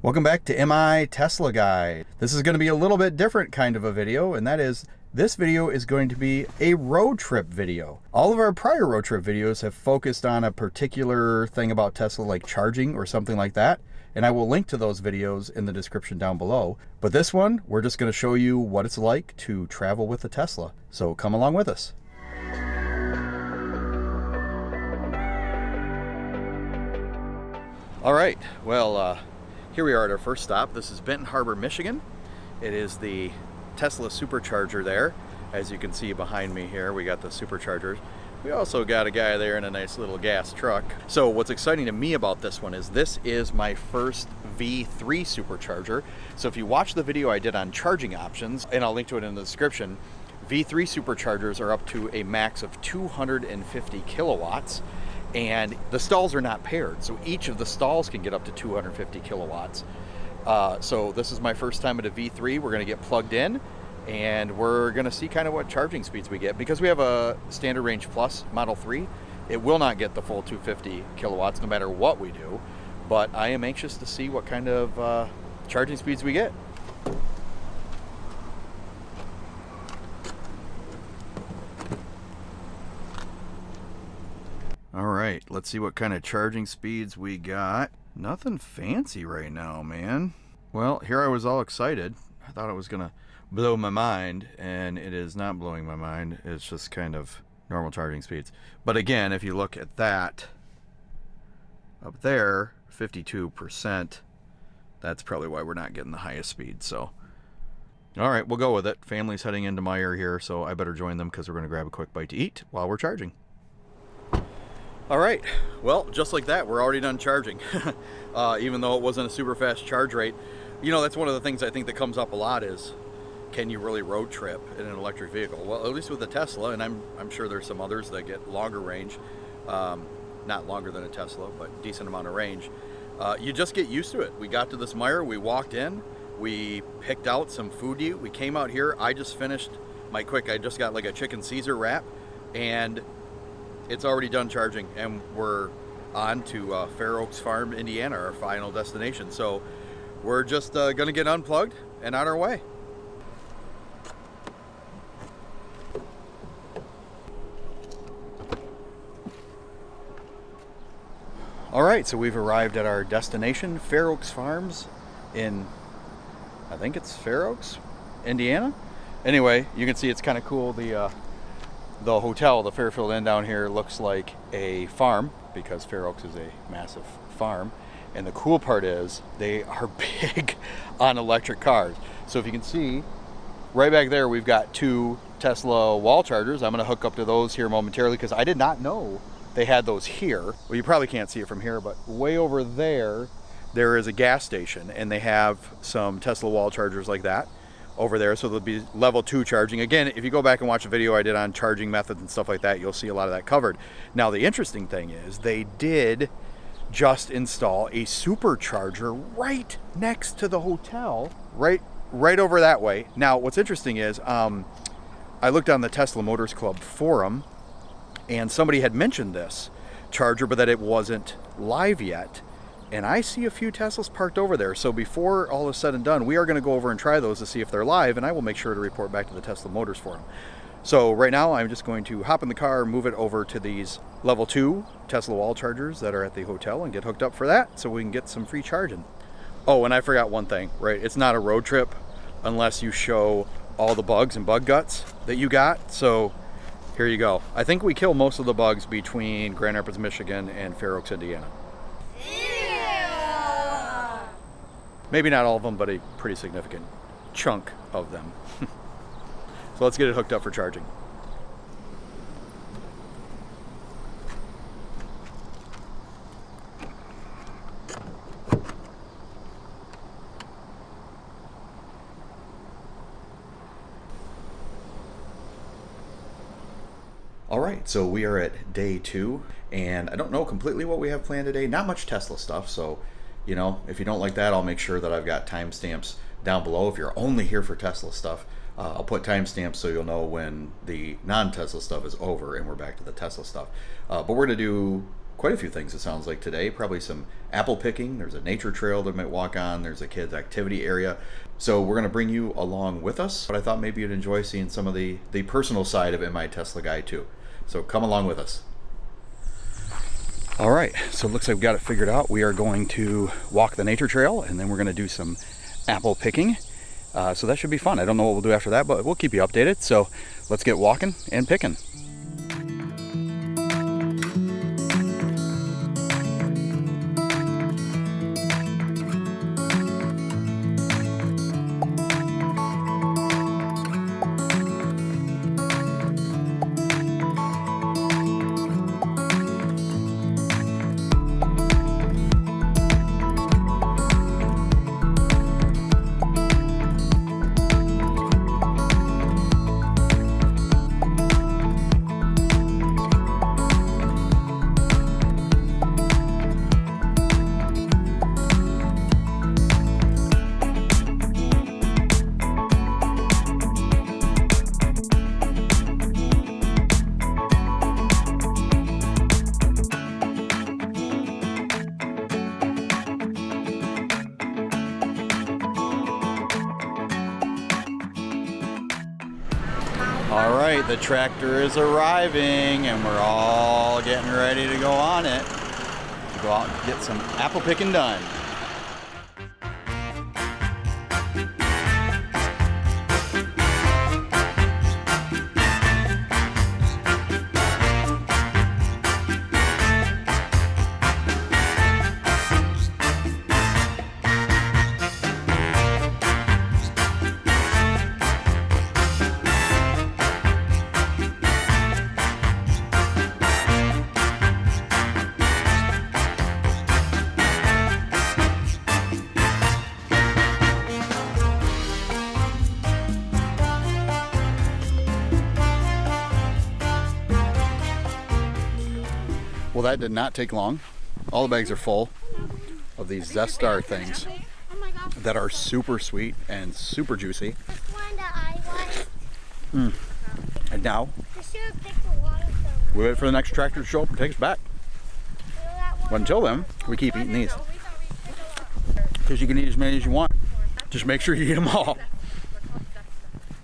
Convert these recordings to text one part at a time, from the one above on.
Welcome back to MI Tesla Guide. This is going to be a little bit different kind of a video, and that is this video is going to be a road trip video. All of our prior road trip videos have focused on a particular thing about Tesla, like charging or something like that, and I will link to those videos in the description down below. But this one, we're just going to show you what it's like to travel with a Tesla. So come along with us. All right, well, here we are at our first stop. This is Benton Harbor, Michigan. It is the Tesla Supercharger there. As you can see behind me here, we got the Superchargers. We also got a guy there in a nice little gas truck. So what's exciting to me about this one is this is my first V3 Supercharger. So if you watch the video I did on charging options, and I'll link to it in the description, V3 Superchargers are up to a max of 250 kilowatts. And the stalls are not paired, so each of the stalls can get up to 250 kilowatts. So this is my first time at a V3. We're going to get plugged in, and we're going to see kind of what charging speeds we get. Because we have a Standard Range Plus Model 3, it will not get the full 250 kilowatts no matter what we do. But I am anxious to see what kind of charging speeds we get. All right, let's see what kind of charging speeds we got. Nothing fancy right now, man. Well, here I was all excited. I thought it was gonna blow my mind, and it is not blowing my mind. It's just kind of normal charging speeds. But again, if you look at that up there, 52%, that's probably why we're not getting the highest speed. So, all right, we'll go with it. Family's heading into Meyer here, so I better join them because we're gonna grab a quick bite to eat while we're charging. All right, well, just like that, we're already done charging. Even though it wasn't a super fast charge rate. You know, that's one of the things I think that comes up a lot is, can you really road trip in an electric vehicle? Well, at least with a Tesla, and I'm sure there's some others that get longer range. Not longer than a Tesla, but decent amount of range. You just get used to it. We got to this Meyer, we walked in, we picked out some food to eat. We came out here, I just finished I just got like a chicken Caesar wrap, and it's already done charging, and we're on to Fair Oaks Farm, Indiana, our final destination. So we're just gonna get unplugged and on our way. All right, so we've arrived at our destination, Fair Oaks Farms in, I think it's Fair Oaks, Indiana. Anyway, you can see it's kind of cool. The hotel, the Fairfield Inn down here, looks like a farm because Fair Oaks is a massive farm. And the cool part is they are big on electric cars. So if you can see, right back there, we've got two Tesla wall chargers. I'm going to hook up to those here momentarily because I did not know they had those here. Well, you probably can't see it from here, but way over there, there is a gas station, and they have some Tesla wall chargers like that over there, so there'll be level 2 charging. Again, if you go back and watch a video I did on charging methods and stuff like that, you'll see a lot of that covered. Now, the interesting thing is they did just install a supercharger right next to the hotel, right over that way. Now, what's interesting is I looked on the Tesla Motors Club forum, and somebody had mentioned this charger, but that it wasn't live yet. And I see a few Teslas parked over there. So before all is said and done, we are going to go over and try those to see if they're live, and I will make sure to report back to the Tesla Motors forum. So right now, I'm just going to hop in the car, move it over to these level 2 Tesla wall chargers that are at the hotel and get hooked up for that so we can get some free charging. Oh, and I forgot one thing, right? It's not a road trip unless you show all the bugs and bug guts that you got. So here you go. I think we kill most of the bugs between Grand Rapids, Michigan and Fair Oaks, Indiana. Maybe not all of them, but a pretty significant chunk of them. So let's get it hooked up for charging. All right, so we are at day 2, and I don't know completely what we have planned today. Not much Tesla stuff, so you know, if you don't like that, I'll make sure that I've got timestamps down below. If you're only here for Tesla stuff, I'll put timestamps so you'll know when the non-Tesla stuff is over and we're back to the Tesla stuff. But we're going to do quite a few things, it sounds like, today. Probably some apple picking. There's a nature trail that might walk on. There's a kids' activity area. So we're going to bring you along with us. But I thought maybe you'd enjoy seeing some of the personal side of Am I a Tesla Guy too. So come along with us. All right, so it looks like we've got it figured out. We are going to walk the nature trail, and then we're going to do some apple picking. So that should be fun. I don't know what we'll do after that, but we'll keep you updated. So let's get walking and picking. All right, the tractor is arriving and we're all getting ready to go on it to go out and get some apple picking done. Well, that did not take long. All the bags are full of these Zestar things that are super sweet and super juicy. And now we wait for the next tractor to show up and take us back. But until then, we keep eating these. Because you can eat as many as you want. Just make sure you eat them all.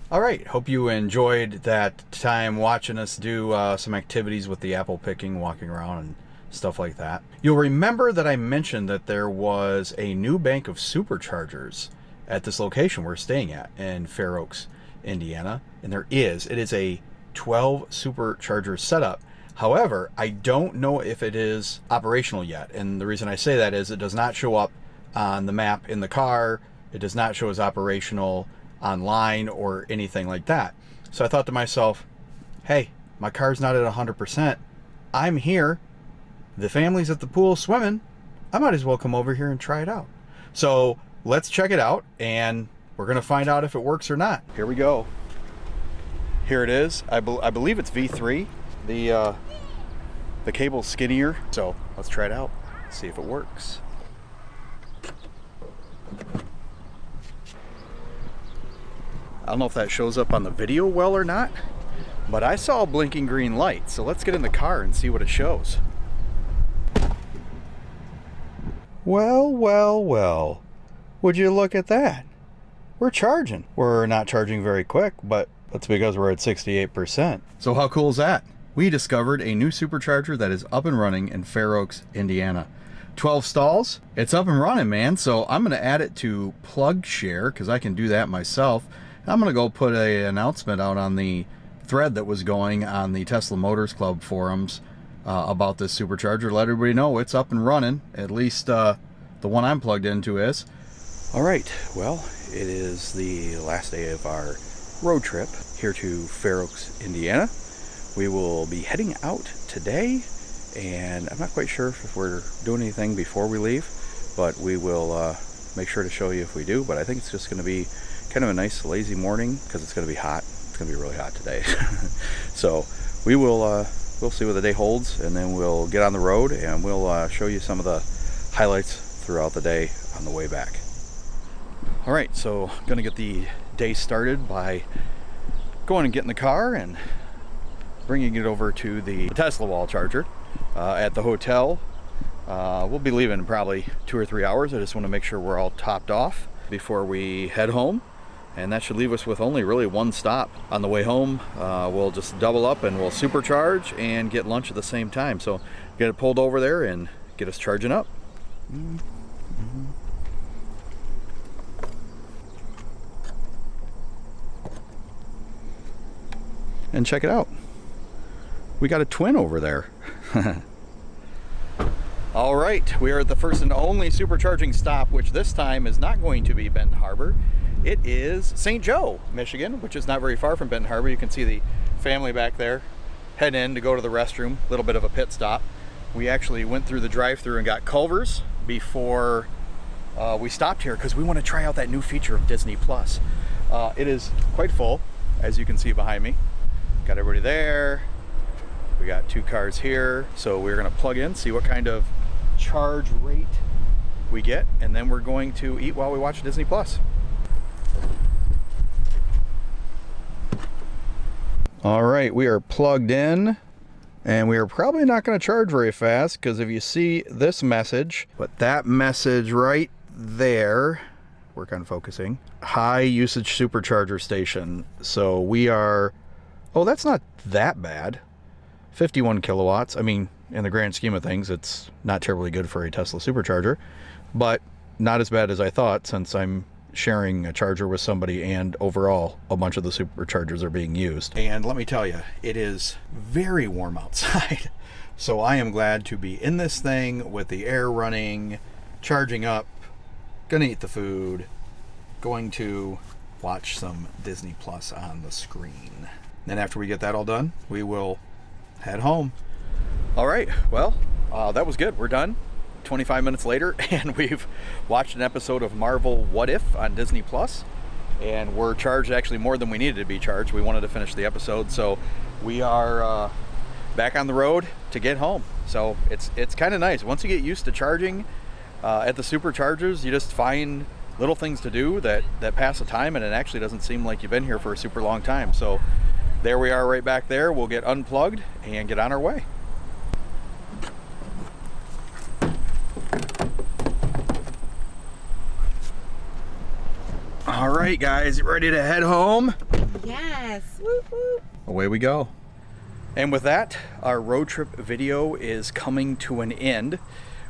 All right, hope you enjoyed that time watching us do some activities with the apple picking, walking around and stuff like that. You'll remember that I mentioned that there was a new bank of superchargers at this location we're staying at in Fair Oaks, Indiana. And it is a 12 supercharger setup. However, I don't know if it is operational yet. And the reason I say that is it does not show up on the map in the car. It does not show as operational online or anything like that. So I thought to myself, hey, my car's not at 100%. I'm here. The family's at the pool swimming. I might as well come over here and try it out. So let's check it out and we're going to find out if it works or not. Here we go. Here it is. I believe it's V3. The cable's skinnier. So let's try it out. See if it works. I don't know if that shows up on the video well or not, but I saw a blinking green light. So let's get in the car and see what it shows. Well, well, well. Would you look at that? We're charging. We're not charging very quick, but that's because we're at 68%. So how cool is that? We discovered a new supercharger that is up and running in Fair Oaks, Indiana. 12 stalls. It's up and running, man. So I'm going to add it to Plug Share because I can do that myself. I'm going to go put an announcement out on the thread that was going on the Tesla Motors Club forums about this supercharger. Let everybody know it's up and running. At least the one I'm plugged into is. All right. Well, it is the last day of our road trip here to Fair Oaks, Indiana. We will be heading out today, and I'm not quite sure if we're doing anything before we leave, but we will make sure to show you if we do. But I think it's just going to be kind of a nice lazy morning because it's going to be hot. It's going to be really hot today. So we will we'll see what the day holds, and then we'll get on the road and we'll show you some of the highlights throughout the day on the way back. All right, so I'm going to get the day started by going and getting the car and bringing it over to the Tesla wall charger. at the hotel. We'll be leaving in probably 2 or 3 hours. I just want to make sure we're all topped off before we head home. And that should leave us with only really one stop. On the way home, we'll just double up and we'll supercharge and get lunch at the same time. So get it pulled over there and get us charging up. And check it out. We got a twin over there. All right, we are at the first and only supercharging stop, which this time is not going to be Benton Harbor. It is St. Joe, Michigan, which is not very far from Benton Harbor. You can see the family back there head in to go to the restroom, a little bit of a pit stop. We actually went through the drive-thru and got Culver's before we stopped here because we want to try out that new feature of Disney Plus. It is quite full, as you can see behind me. Got everybody there. We got 2 cars here, so we're going to plug in, see what kind of charge rate we get, and then we're going to eat while we watch Disney Plus. All right, we are plugged in, and we are probably not going to charge very fast because if you see this message, but that message right there, work on focusing, high usage supercharger station. So we are, oh, that's not that bad. 51 kilowatts. I mean, in the grand scheme of things, it's not terribly good for a Tesla supercharger, but not as bad as I thought, since I'm sharing a charger with somebody and overall a bunch of the superchargers are being used. And let me tell you, it is very warm outside. So I am glad to be in this thing with the air running, charging up, gonna eat the food, going to watch some Disney Plus on the screen. Then after we get that all done, we will head home. All right, well, that was good. We're done 25 minutes later, and we've watched an episode of Marvel What If on Disney Plus, and we're charged actually more than we needed to be charged. We wanted to finish the episode, so we are back on the road to get home. So it's kind of nice. Once you get used to charging at the superchargers, you just find little things to do that pass the time, and it actually doesn't seem like you've been here for a super long time. So there we are right back there. We'll get unplugged and get on our way. All right, guys, ready to head home? Yes. Woo woo. Away we go. And with that, our road trip video is coming to an end.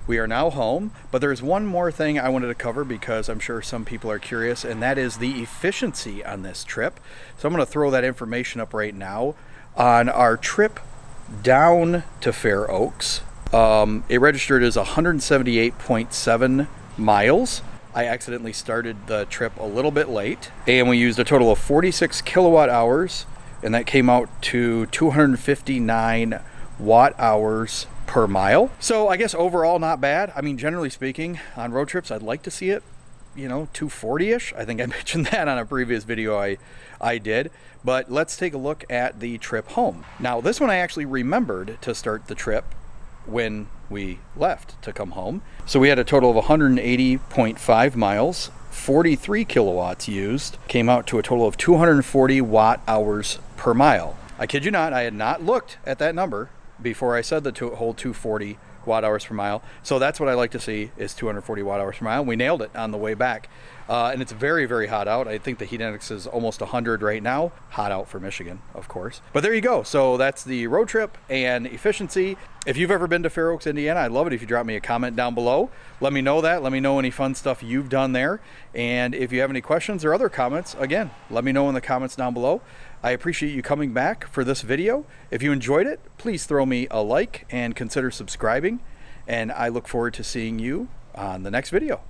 We are now home, but there's one more thing I wanted to cover because I'm sure some people are curious, and that is the efficiency on this trip. So I'm going to throw that information up right now. On our trip down to Fair Oaks, it registered as 178.7 miles. I accidentally started the trip a little bit late, and we used a total of 46 kilowatt hours, and that came out to 259 watt hours per mile. So I guess overall not bad. I mean, generally speaking, on road trips, I'd like to see it, 240-ish. I think I mentioned that on a previous video I did. But let's take a look at the trip home. Now, this one I actually remembered to start the trip when we left to come home. So we had a total of 180.5 miles, 43 kilowatts used, came out to a total of 240 watt hours per mile. I kid you not, I had not looked at that number before I said the whole 240 watt hours per mile. So that's what I like to see, is 240 watt hours per mile. We nailed it on the way back. And it's very, very hot out. I think the heat index is almost 100 right now. Hot out for Michigan, of course. But there you go. So that's the road trip and efficiency. If you've ever been to Fair Oaks, Indiana, I'd love it if you drop me a comment down below. Let me know that. Let me know any fun stuff you've done there. And if you have any questions or other comments, again, let me know in the comments down below. I appreciate you coming back for this video. If you enjoyed it, please throw me a like and consider subscribing. And I look forward to seeing you on the next video.